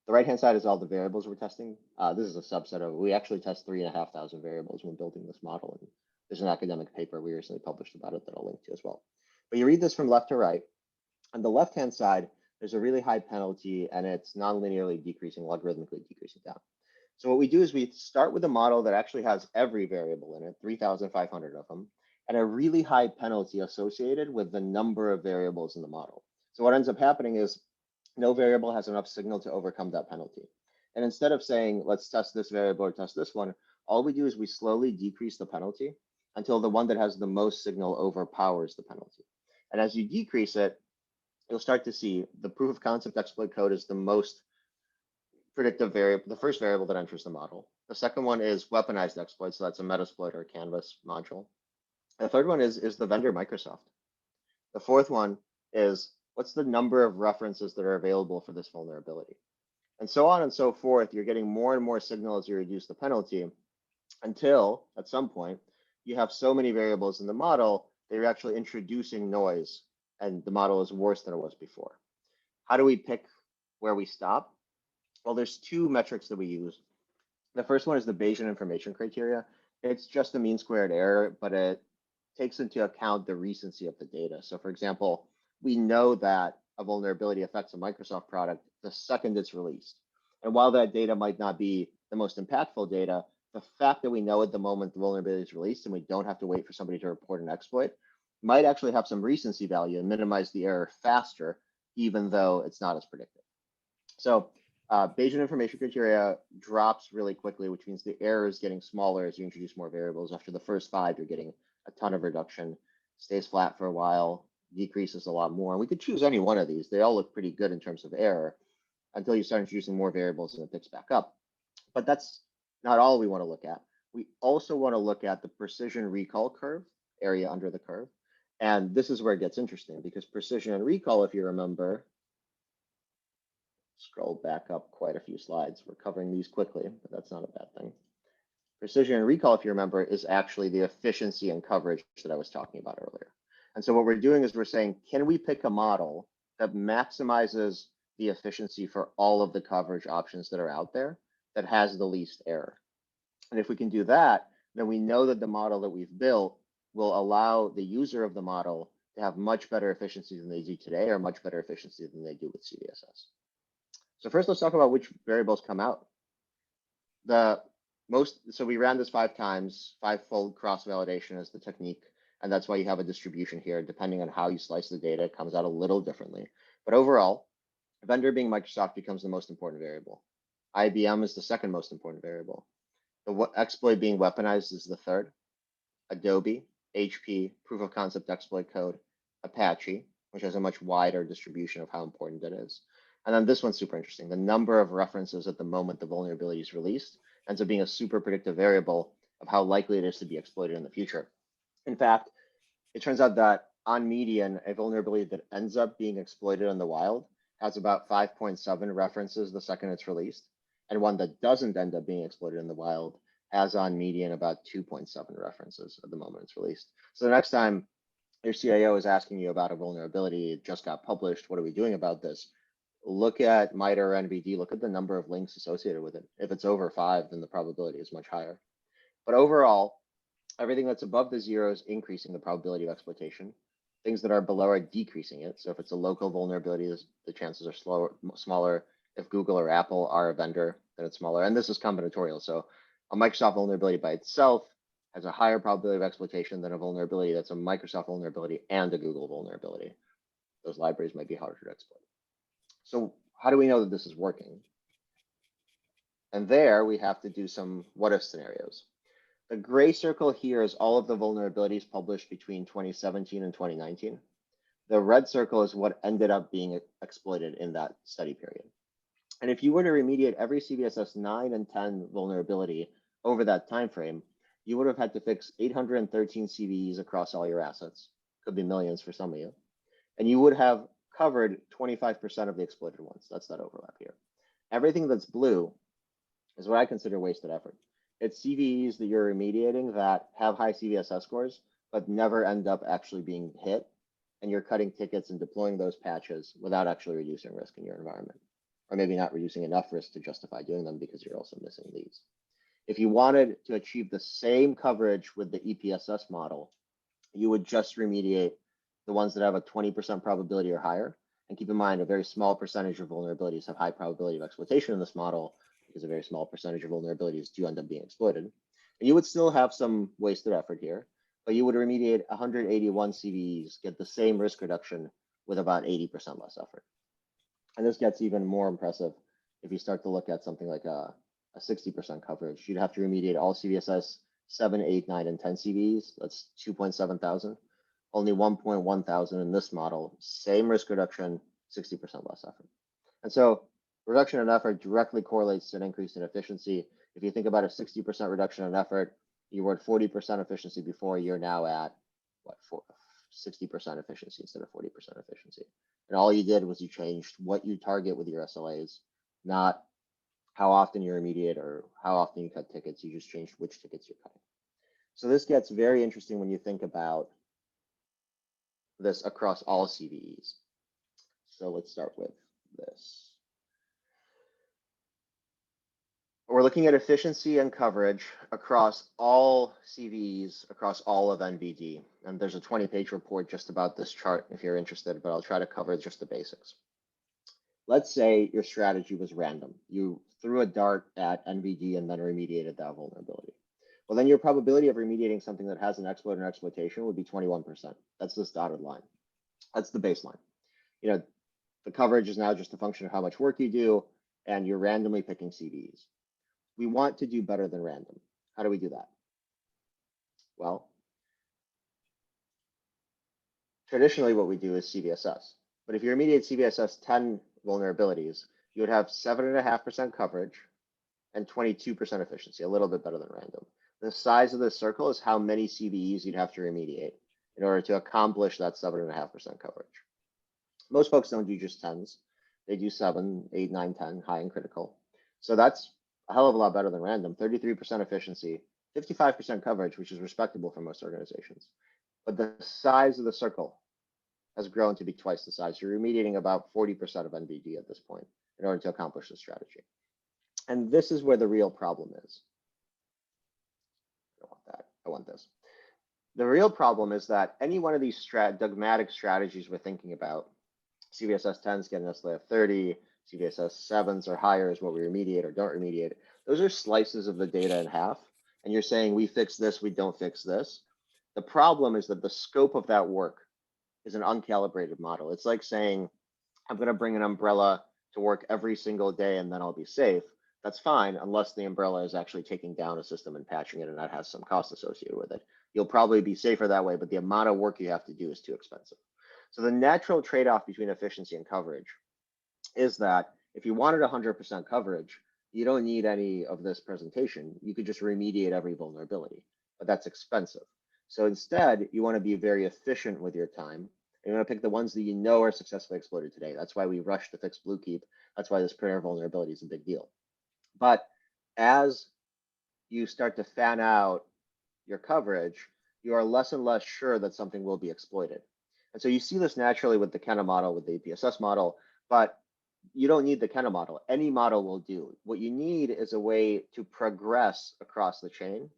The right-hand side is all the variables we're testing. This is a subset of, we actually test 3,500 variables when building this model. And there's an academic paper we recently published about it that I'll link to as well. But you read this from left to right. On the left-hand side, there's a really high penalty, and it's non-linearly decreasing, logarithmically decreasing down. So what we do is we start with a model that actually has every variable in it, 3,500 of them, and a really high penalty associated with the number of variables in the model. So what ends up happening is no variable has enough signal to overcome that penalty. And instead of saying, let's test this variable or test this one, all we do is we slowly decrease the penalty until the one that has the most signal overpowers the penalty. And as you decrease it, you'll start to see the proof of concept exploit code is the most predictive variable, the first variable that enters the model. The second one is weaponized exploit, so that's a Metasploit or a Canvas module. The third one is the vendor Microsoft. The fourth one is what's the number of references that are available for this vulnerability. And so on and so forth, you're getting more and more signal as you reduce the penalty until at some point you have so many variables in the model that you're actually introducing noise and the model is worse than it was before. How do we pick where we stop? Well, there's 2 metrics that we use. The first one is the Bayesian information criteria. It's just a mean squared error, but it takes into account the recency of the data. So for example, we know that a vulnerability affects a Microsoft product the second it's released. And while that data might not be the most impactful data, the fact that we know at the moment the vulnerability is released and we don't have to wait for somebody to report an exploit might actually have some recency value and minimize the error faster, even though it's not as predictive. So Bayesian information criteria drops really quickly, which means the error is getting smaller as you introduce more variables. After the first 5, you're getting a ton of reduction, stays flat for a while, decreases a lot more. And we could choose any one of these. They all look pretty good in terms of error until you start introducing more variables and it picks back up. But that's not all we want to look at. We also want to look at the precision recall curve, area under the curve. And this is where it gets interesting because precision and recall, if you remember, scroll back up quite a few slides. We're covering these quickly, but that's not a bad thing. Precision and recall, if you remember, is actually the efficiency and coverage that I was talking about earlier. And so what we're doing is we're saying, can we pick a model that maximizes the efficiency for all of the coverage options that are out there that has the least error? And if we can do that, then we know that the model that we've built will allow the user of the model to have much better efficiency than they do today or much better efficiency than they do with CVSS. So first, let's talk about which variables come out. So we ran this 5 times, 5-fold cross-validation is the technique. And that's why you have a distribution here. Depending on how you slice the data, it comes out a little differently. But overall, vendor being Microsoft becomes the most important variable. IBM is the second most important variable. The exploit being weaponized is the third. Adobe, HP, proof of concept exploit code, Apache, which has a much wider distribution of how important it is. And then this one's super interesting. The number of references at the moment the vulnerability is released ends up being a super predictive variable of how likely it is to be exploited in the future. In fact, it turns out that on median, a vulnerability that ends up being exploited in the wild has about 5.7 references the second it's released, and one that doesn't end up being exploited in the wild has on median about 2.7 references at the moment it's released. So the next time your CIO is asking you about a vulnerability, it just got published, what are we doing about this? Look at MITRE or NVD, look at the number of links associated with it. If it's over 5, then the probability is much higher. But overall, everything that's above the 0 is increasing the probability of exploitation. Things that are below are decreasing it. So if it's a local vulnerability, the chances are smaller. If Google or Apple are a vendor, then it's smaller. And this is combinatorial. So a Microsoft vulnerability by itself has a higher probability of exploitation than a vulnerability that's a Microsoft vulnerability and a Google vulnerability. Those libraries might be harder to exploit. So how do we know that this is working? And there we have to do some what-if scenarios. The gray circle here is all of the vulnerabilities published between 2017 and 2019. The red circle is what ended up being exploited in that study period. And if you were to remediate every CVSS 9 and 10 vulnerability over that time frame, you would have had to fix 813 CVEs across all your assets. Could be millions for some of you. And you would have covered 25% of the exploited ones. That's that overlap here. Everything that's blue is what I consider wasted effort. It's CVEs that you're remediating that have high CVSS scores, but never end up actually being hit. And you're cutting tickets and deploying those patches without actually reducing risk in your environment. Or maybe not reducing enough risk to justify doing them because you're also missing these. If you wanted to achieve the same coverage with the EPSS model, you would just remediate the ones that have a 20% probability or higher. And keep in mind, a very small percentage of vulnerabilities have high probability of exploitation in this model, because a very small percentage of vulnerabilities do end up being exploited. And you would still have some wasted effort here, but you would remediate 181 CVEs, get the same risk reduction with about 80% less effort. And this gets even more impressive if you start to look at something like a 60% coverage. You'd have to remediate all CVSS 7, 8, 9, and 10 CVEs. That's 2.7 thousand. Only 1.1 thousand in this model. Same risk reduction, 60% less effort. And so reduction in effort directly correlates to an increase in efficiency. If you think about a 60% reduction in effort, you were at 40% efficiency before, you're now at what, 60% efficiency instead of 40% efficiency. And all you did was you changed what you target with your SLAs, not how often you remediate or how often you cut tickets. You just changed which tickets you're cutting. So this gets very interesting when you think about this across all CVEs. So let's start with this. We're looking at efficiency and coverage across all CVEs, across all of NVD. And there's a 20-page report just about this chart if you're interested, but I'll try to cover just the basics. Let's say your strategy was random. You threw a dart at NVD and then remediated that vulnerability. Well, then your probability of remediating something that has an exploit or exploitation would be 21%. That's this dotted line. That's the baseline. You know, the coverage is now just a function of how much work you do, and you're randomly picking CVEs. We want to do better than random. How do we do that? Well, traditionally what we do is CVSS. But if you remediate CVSS 10 vulnerabilities, you would have 7.5% coverage and 22% efficiency, a little bit better than random. The size of this circle is how many CVEs you'd have to remediate in order to accomplish that 7.5% coverage. Most folks don't do just 10s. They do 7, 8, 9, 10, high and critical. So that's a hell of a lot better than random. 33% efficiency, 55% coverage, which is respectable for most organizations. But the size of the circle has grown to be twice the size. You're remediating about 40% of NVD at this point in order to accomplish this strategy. And this is where the real problem is. I don't want that. I want this. The real problem is that any one of these dogmatic strategies we're thinking about, CVSS 10s getting us to 30, CVSS 7s or higher is what we remediate or don't remediate. Those are slices of the data in half. And you're saying we fix this, we don't fix this. The problem is that the scope of that work is an uncalibrated model. It's like saying, I'm going to bring an umbrella to work every single day and then I'll be safe. That's fine, unless the umbrella is actually taking down a system and patching it, and that has some cost associated with it. You'll probably be safer that way, but the amount of work you have to do is too expensive. So the natural trade-off between efficiency and coverage is that if you wanted 100% coverage, you don't need any of this presentation. You could just remediate every vulnerability, but that's expensive. So instead, you want to be very efficient with your time. You want to pick the ones that you know are successfully exploited today. That's why we rushed to fix Bluekeep. That's why this printer vulnerability is a big deal. But as you start to fan out your coverage, you are less and less sure that something will be exploited. And so you see this naturally with the Kenna model, with the APSS model, but you don't need the Kenna model. Any model will do. What you need is a way to progress across the chain.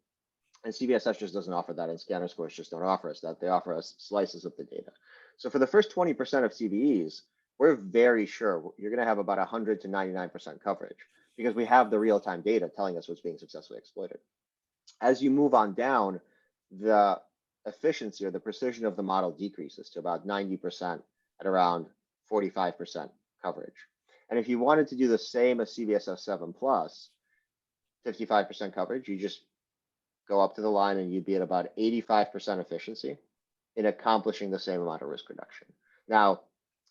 And CVSS just doesn't offer that, and scanner scores just don't offer us that. They offer us slices of the data. So for the first 20% of CVEs, we're very sure you're going to have about 100 to 99% coverage because we have the real-time data telling us what's being successfully exploited. As you move on down, the efficiency or the precision of the model decreases to about 90% at around 45% coverage. And if you wanted to do the same as CVSS 7 plus, 55% coverage, you just go up to the line and you'd be at about 85% efficiency in accomplishing the same amount of risk reduction. Now,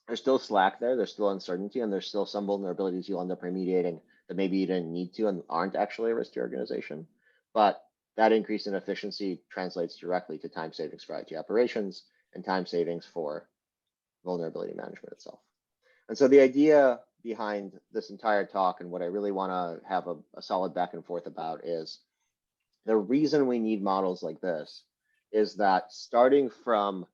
there's still slack there, there's still uncertainty, and there's still some vulnerabilities you'll end up remediating that maybe you didn't need to and aren't actually a risk to your organization. But that increase in efficiency translates directly to time savings for IT operations and time savings for vulnerability management itself. And so the idea behind this entire talk and what I really want to have a solid back and forth about is the reason we need models like this is that starting from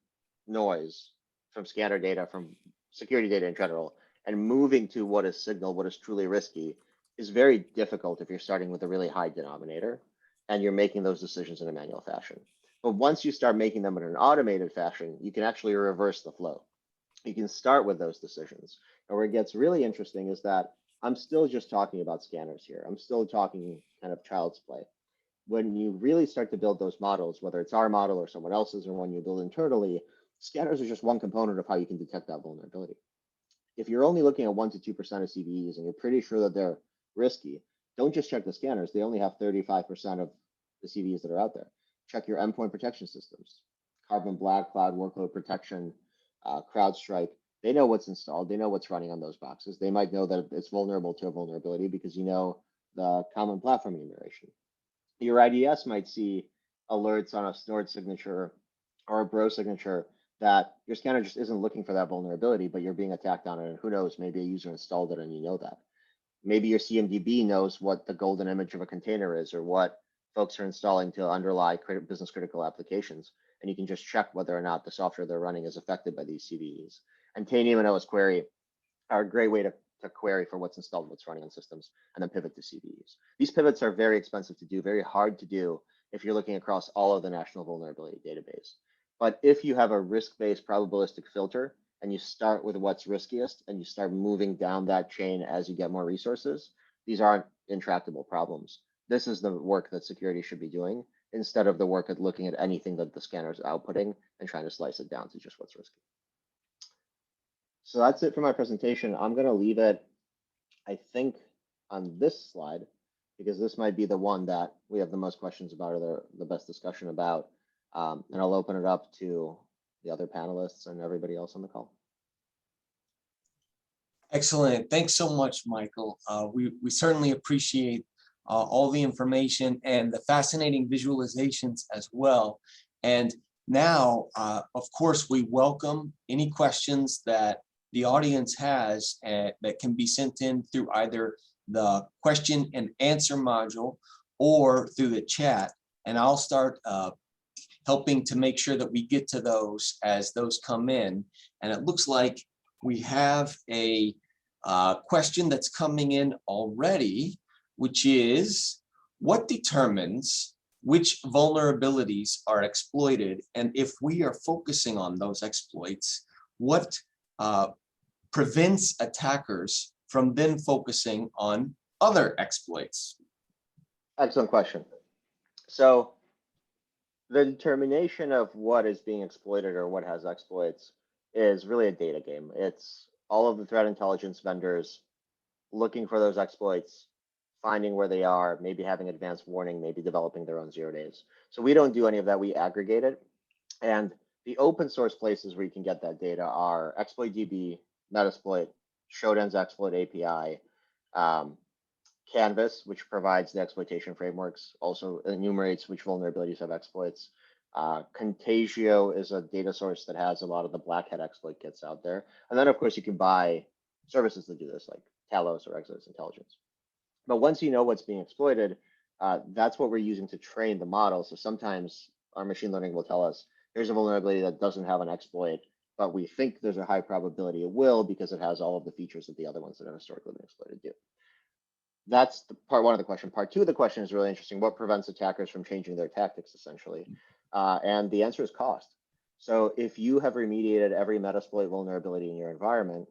noise, from scanner data, from security data in general, and moving to what is signal, what is truly risky, is very difficult if you're starting with a really high denominator and you're making those decisions in a manual fashion. But once you start making them in an automated fashion, you can actually reverse the flow. You can start with those decisions. And where it gets really interesting is that I'm still just talking about scanners here. I'm still talking kind of child's play. When you really start to build those models, whether it's our model or someone else's or one you build internally, scanners are just one component of how you can detect that vulnerability. If you're only looking at 1 to 2% of CVEs and you're pretty sure that they're risky, don't just check the scanners. They only have 35% of the CVEs that are out there. Check your endpoint protection systems, Carbon Black, Cloud Workload Protection, CrowdStrike. They know what's installed. They know what's running on those boxes. They might know that it's vulnerable to a vulnerability because you know the common platform enumeration. Your IDS might see alerts on a stored signature or a bro signature that your scanner just isn't looking for that vulnerability, but you're being attacked on it. And who knows, maybe a user installed it and you know that. Maybe your CMDB knows what the golden image of a container is or what folks are installing to underlie business critical applications. And you can just check whether or not the software they're running is affected by these CVEs. And Tanium and OS Query are a great way to query for what's installed, what's running on systems, and then pivot to CVEs. These pivots are very expensive to do, very hard to do if you're looking across all of the national vulnerability database. But if you have a risk-based probabilistic filter and you start with what's riskiest and you start moving down that chain as you get more resources, these aren't intractable problems. This is the work that security should be doing instead of the work of looking at anything that the scanner is outputting and trying to slice it down to just what's risky. So that's it for my presentation. I'm going to leave it, I think, on this slide, because this might be the one that we have the most questions about or the best discussion about. And I'll open it up to the other panelists and everybody else on the call. Excellent. Thanks so much, Michael. We certainly appreciate all the information and the fascinating visualizations as well. And now, of course, we welcome any questions that the audience has that can be sent in through either the question and answer module or through the chat. And I'll start helping to make sure that we get to those as those come in. And it looks like we have a question that's coming in already, which is, what determines which vulnerabilities are exploited? And if we are focusing on those exploits, what prevents attackers from then focusing on other exploits? Excellent question. So the determination of what is being exploited or what has exploits is really a data game. It's all of the threat intelligence vendors looking for those exploits, finding where they are, maybe having advanced warning, maybe developing their own 0 days. So we don't do any of that. We aggregate it. And the open source places where you can get that data are ExploitDB, Metasploit, Shodan's Exploit API, Canvas, which provides the exploitation frameworks, also enumerates which vulnerabilities have exploits. Contagio is a data source that has a lot of the BlackHat exploit kits out there. And then, of course, you can buy services that do this, like Talos or Exodus Intelligence. But once you know what's being exploited, that's what we're using to train the model. So sometimes our machine learning will tell us, here's a vulnerability that doesn't have an exploit, but we think there's a high probability it will because it has all of the features that the other ones that have historically been exploited do. That's the part one of the question. Part two of the question is really interesting. What prevents attackers from changing their tactics, essentially? And the answer is cost. So if you have remediated every Metasploit vulnerability in your environment,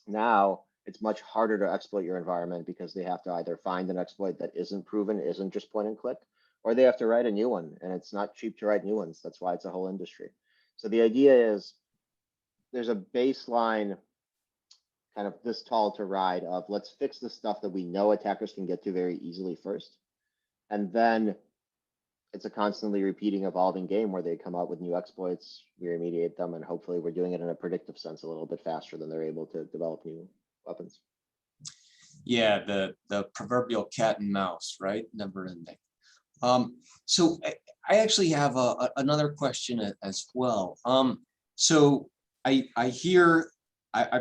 now it's much harder to exploit your environment because they have to either find an exploit that isn't proven, isn't just point and click, or they have to write a new one. And it's not cheap to write new ones. That's why it's a whole industry. So the idea is there's a baseline kind of this tall to ride of let's fix the stuff that we know attackers can get to very easily first. And then it's a constantly repeating, evolving game where they come out with new exploits, we remediate them, and hopefully we're doing it in a predictive sense a little bit faster than they're able to develop new weapons. Yeah, the proverbial cat and mouse, right? Never ending. So I actually have another question as well. So I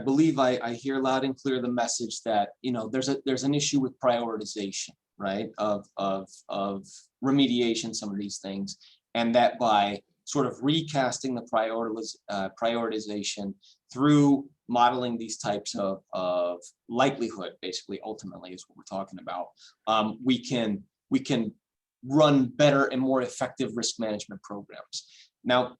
believe I hear loud and clear the message that, you know, there's an issue with prioritization, right, of remediation, some of these things, and that by sort of recasting the prioritization through modeling these types of likelihood, basically, ultimately is what we're talking about, we can run better and more effective risk management programs. Now,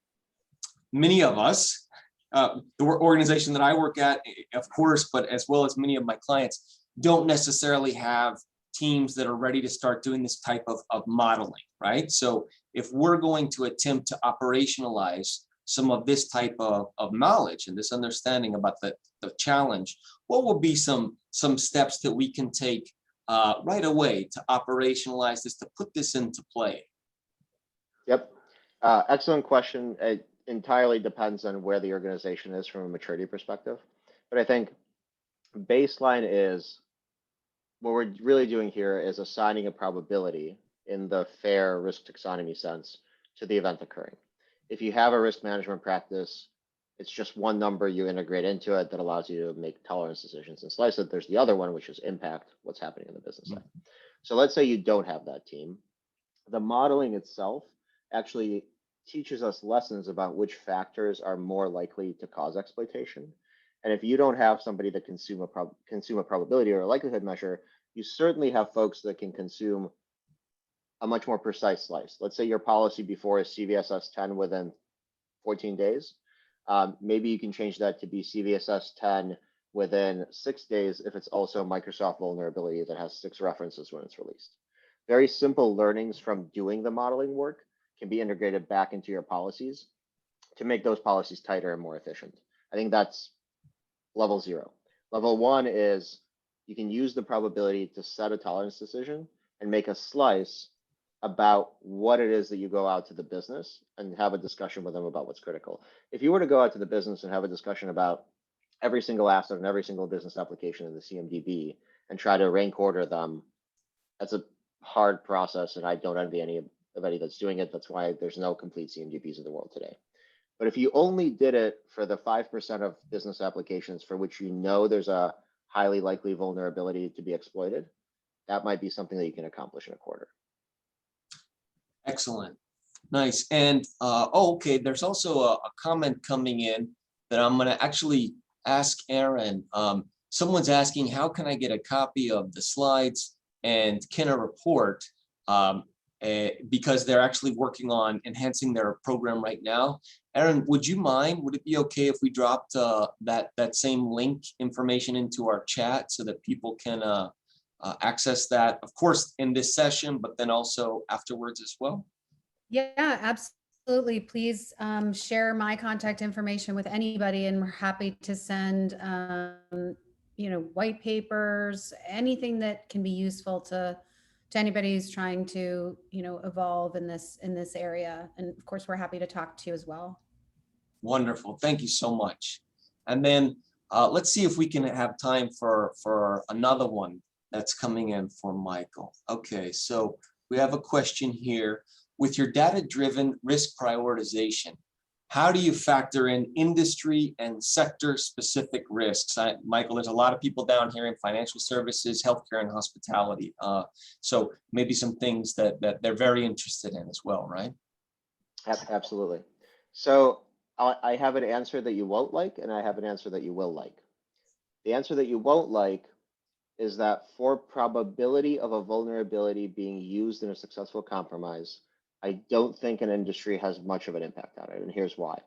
many of us, the organization that I work at, of course, but as well as many of my clients, don't necessarily have teams that are ready to start doing this type of modeling, right? So if we're going to attempt to operationalize some of this type of knowledge and this understanding about the challenge, what will be some steps that we can take right away to operationalize this, to put this into play? Yep, excellent question. It entirely depends on where the organization is from a maturity perspective. But I think baseline is, what we're really doing here is assigning a probability in the fair risk taxonomy sense to the event occurring. If you have a risk management practice, it's just one number you integrate into it that allows you to make tolerance decisions and slice it. There's the other one, which is impact, what's happening in the business side. So let's say you don't have that team. The modeling itself actually teaches us lessons about which factors are more likely to cause exploitation. And if you don't have somebody that consume a probability or a likelihood measure, you certainly have folks that can consume a much more precise slice. Let's say your policy before is CVSS 10 within 14 days. Maybe you can change that to be CVSS 10 within 6 days if it's also a Microsoft vulnerability that has 6 references when it's released. Very simple learnings from doing the modeling work can be integrated back into your policies to make those policies tighter and more efficient. I think that's level 0. Level 1 is you can use the probability to set a tolerance decision and make a slice about what it is that you go out to the business and have a discussion with them about what's critical. If you were to go out to the business and have a discussion about every single asset and every single business application in the CMDB and try to rank order them, that's a hard process, and I don't envy anybody that's doing it. That's why there's no complete CMDBs in the world today. But if you only did it for the 5% of business applications for which you know there's a highly likely vulnerability to be exploited, that might be something that you can accomplish in a quarter. Excellent. Nice. And okay, there's also a comment coming in that I'm going to actually ask Aaron. Someone's asking, how can I get a copy of the slides and Kenna report? Because they're actually working on enhancing their program right now. Aaron, would you mind? Would it be okay if we dropped that same link information into our chat so that people can access that, of course, in this session, but then also afterwards as well? Yeah, absolutely. Please share my contact information with anybody, and we're happy to send white papers, anything that can be useful to anybody who's trying to, evolve in this area. And of course, we're happy to talk to you as well. Wonderful. Thank you so much. And then let's see if we can have time for another one that's coming in for Michael. Okay, so we have a question here. With your data-driven risk prioritization, how do you factor in industry and sector-specific risks? Michael, there's a lot of people down here in financial services, healthcare, and hospitality. So maybe some things that they're very interested in as well, right? Absolutely. So I have an answer that you won't like, and I have an answer that you will like. The answer that you won't like is that for probability of a vulnerability being used in a successful compromise, I don't think an industry has much of an impact on it, and here's why.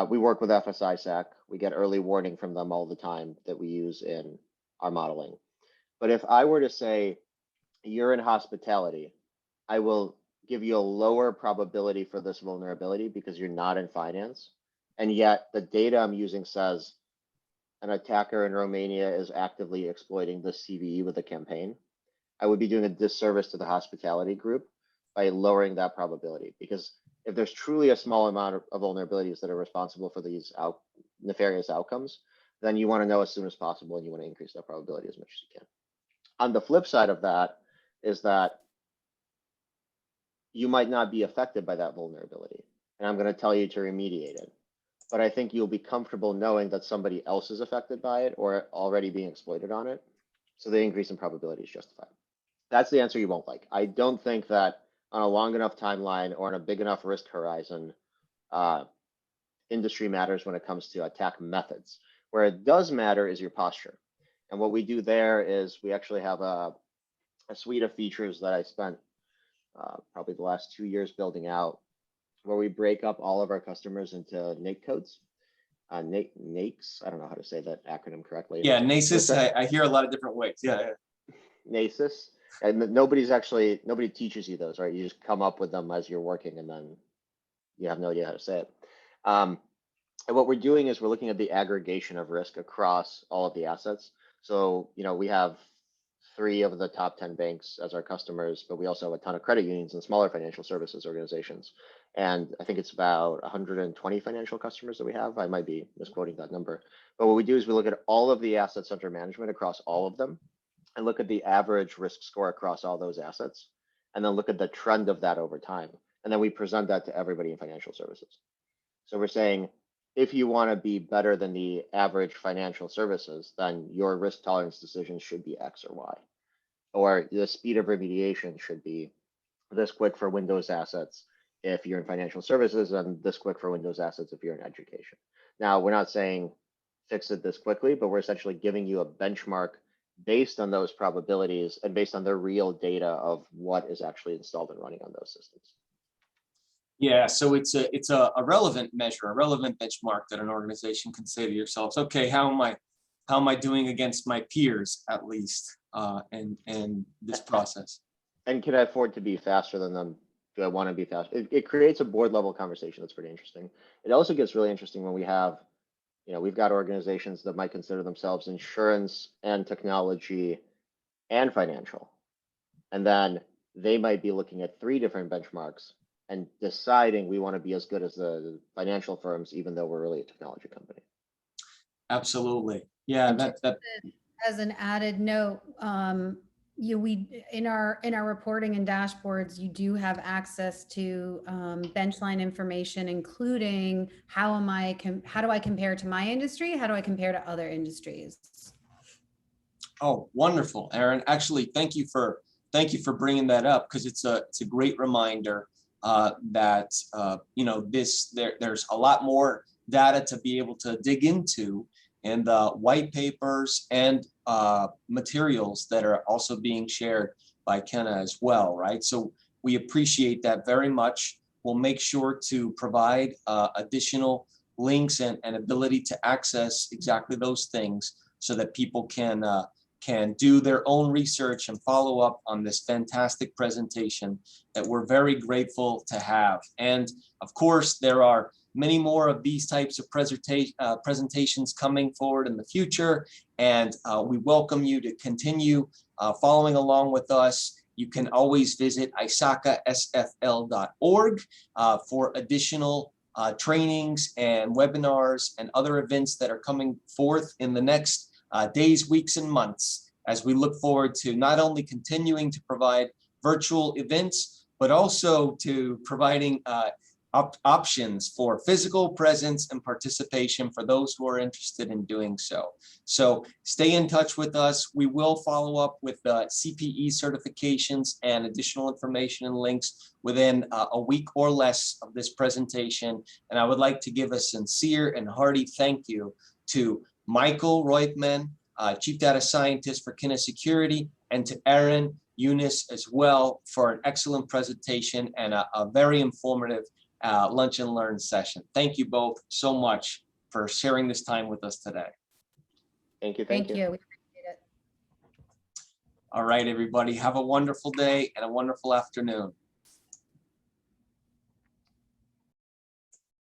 We work with FSISAC. We get early warning from them all the time that we use in our modeling. But if I were to say, you're in hospitality, I will give you a lower probability for this vulnerability because you're not in finance. And yet the data I'm using says an attacker in Romania is actively exploiting this CVE with a campaign. I would be doing a disservice to the hospitality group by lowering that probability, because if there's truly a small amount of vulnerabilities that are responsible for these nefarious outcomes, then you want to know as soon as possible, and you want to increase that probability as much as you can. On the flip side of that is that you might not be affected by that vulnerability, and I'm going to tell you to remediate it. But I think you'll be comfortable knowing that somebody else is affected by it or already being exploited on it. So the increase in probability is justified. That's the answer you won't like. I don't think that on a long enough timeline or on a big enough risk horizon, industry matters when it comes to attack methods. Where it does matter is your posture. And what we do there is we actually have a suite of features that I spent probably the last 2 years building out, where we break up all of our customers into NAIC codes. NAICS, I don't know how to say that acronym correctly. Yeah, NAICS, I hear a lot of different ways. Yeah. NAICS. And nobody teaches you those, right? You just come up with them as you're working, and then you have no idea how to say it. And what we're doing is we're looking at the aggregation of risk across all of the assets. So, we have 3 of the top 10 banks as our customers, but we also have a ton of credit unions and smaller financial services organizations. And I think it's about 120 financial customers that we have. I might be misquoting that number. But what we do is we look at all of the assets under management across all of them, and look at the average risk score across all those assets, and then look at the trend of that over time. And then we present that to everybody in financial services. So we're saying, if you want to be better than the average financial services, then your risk tolerance decisions should be X or Y. Or the speed of remediation should be this quick for Windows assets if you're in financial services, and this quick for Windows assets if you're in education. Now, we're not saying fix it this quickly, but we're essentially giving you a benchmark based on those probabilities and based on the real data of what is actually installed and running on those systems. Yeah, so it's a relevant measure, a relevant benchmark that an organization can say to yourselves, okay, how am I doing against my peers, at least, in this process? And can I afford to be faster than them? Do I want to be faster? It creates a board level conversation that's pretty interesting. It also gets really interesting when we have, we've got organizations that might consider themselves insurance and technology and financial. And then they might be looking at 3 different benchmarks and deciding we want to be as good as the financial firms, even though we're really a technology company. Absolutely. Yeah. That as an added note, we in our reporting and dashboards, you do have access to benchline information, including how do I compare to my industry? How do I compare to other industries? Oh, wonderful, Erin. Actually, thank you for bringing that up, because it's a great reminder that there's a lot more data to be able to dig into in the white papers and materials that are also being shared by Kenna as well, right? So we appreciate that very much. We'll make sure to provide additional links and ability to access exactly those things so that people can do their own research and follow up on this fantastic presentation that we're very grateful to have. And of course, there are many more of these types of presentations coming forward in the future. And we welcome you to continue following along with us. You can always visit ISACASFL.org for additional trainings and webinars and other events that are coming forth in the next days, weeks, and months, as we look forward to not only continuing to provide virtual events, but also to providing options for physical presence and participation for those who are interested in doing so. So stay in touch with us. We will follow up with CPE certifications and additional information and links within a week or less of this presentation. And I would like to give a sincere and hearty thank you to Michael Roytman, Chief Data Scientist for Kenna Security, and to Aaron Eunice as well for an excellent presentation and a very informative lunch and learn session. Thank you both so much for sharing this time with us today. Thank you. Thank you. We appreciate it. All right, everybody, have a wonderful day and a wonderful afternoon.